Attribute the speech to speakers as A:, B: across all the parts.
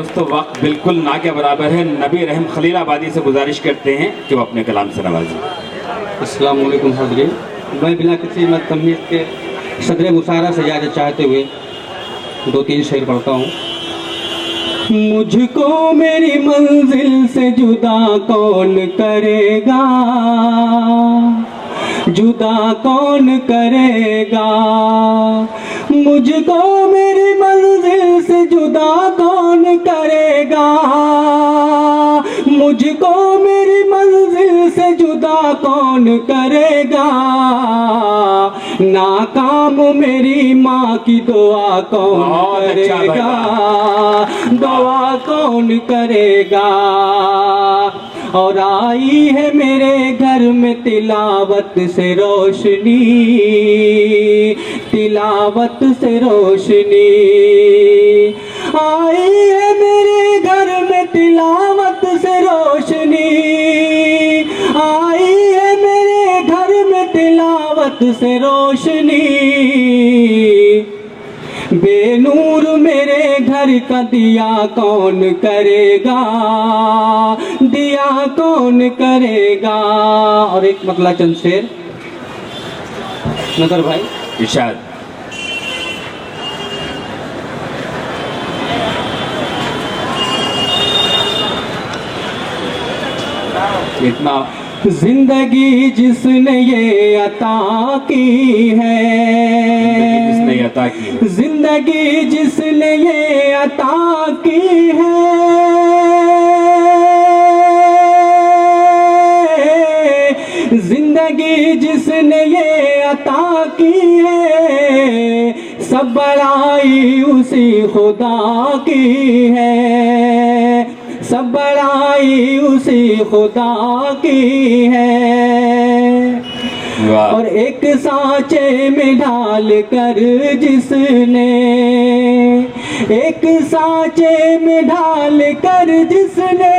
A: दोस्तों वक्त बिल्कुल ना के बराबर है। नबी रहम खलीलाबादी से गुजारिश करते हैं कि वो अपने कलाम से नवाजें।
B: अस्सलाम वालेकुम हाज़रीन, मैं बिला किसी मत तमीज़ के सदर मुशायरा से इजाज़त चाहते हुए 2-3 शेर पढ़ता हूँ। मुझको मेरी मंजिल से जुदा कौन करेगा, जुदा कौन करेगा। मुझको मेरी मंजिल से जुदा कौन करेगा, मुझको मेरी मंजिल से जुदा कौन करेगा। नाकाम मेरी माँ की दुआ कौन करेगा, दुआ कौन करेगा। और आई है मेरे घर में तिलावत से रोशनी, तिलावत से रोशनी। आई है मेरे घर में तिलावत से रोशनी, आई है मेरे घर में तिलावत से रोशनी। बेनूर मेरे घर का दिया कौन करेगा, दिया कौन करेगा। और एक मतला चंद शेर नजर भाई
A: इरशाद। इतना
B: जिंदगी जिसने ये अता की है,
A: जिसने अता की,
B: जिंदगी जिसने ये अता की है, जिंदगी जिसने ये अता की है, सब बड़ाई उसी खुदा की है, सब बड़ाई उसी खुदा की है। और एक सांचे में ढाल कर जिसने, एक सांचे में ढाल कर जिसने,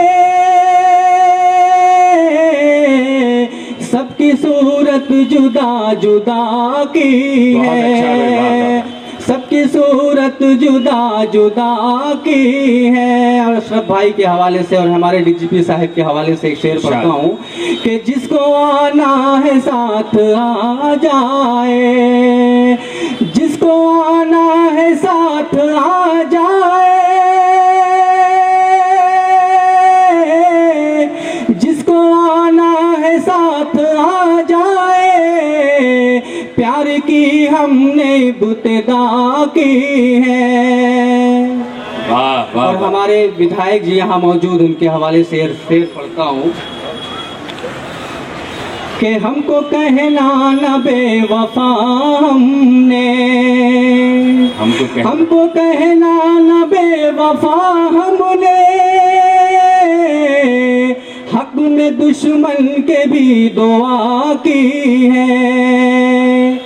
B: सबकी सूरत जुदा जुदा की है, सबकी सूरत जुदा जुदा की है। और अशरफ भाई के हवाले से और हमारे डीजीपी साहब के हवाले से एक शेर पढ़ता हूँ कि जिसको आना है साथ आ जाए, जिसको आना है साथ आ जाए, जिसको आना है साथ आ जाए। प्यार की हमने इब्तिदा की है।
A: वाह वाह।
B: और हमारे विधायक जी यहाँ मौजूद, उनके हवाले से शेर पढ़ता हूँ कि हमको कहना न बेवफा हमने, हमको कहना न बेवफा हमने, हक में दुश्मन के भी दुआ की है।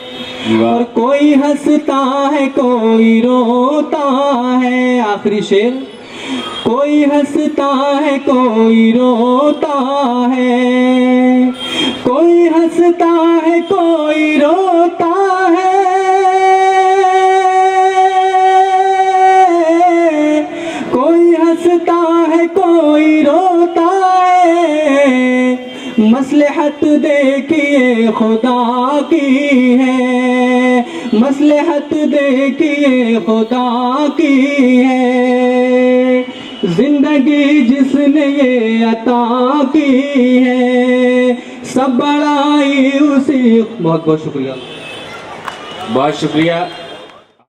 B: और कोई हंसता है कोई रोता है, आखिरी शेर, कोई हंसता है कोई रोता है, कोई हंसता है कोई रोता है, कोई हंसता है कोई रोता है। मसलहत देखिए खुदा की है, मसलहत देखिए खुदा की है। जिंदगी जिसने ये अता की है, सब बड़ाई उसी। बहुत बहुत शुक्रिया,
A: बहुत शुक्रिया।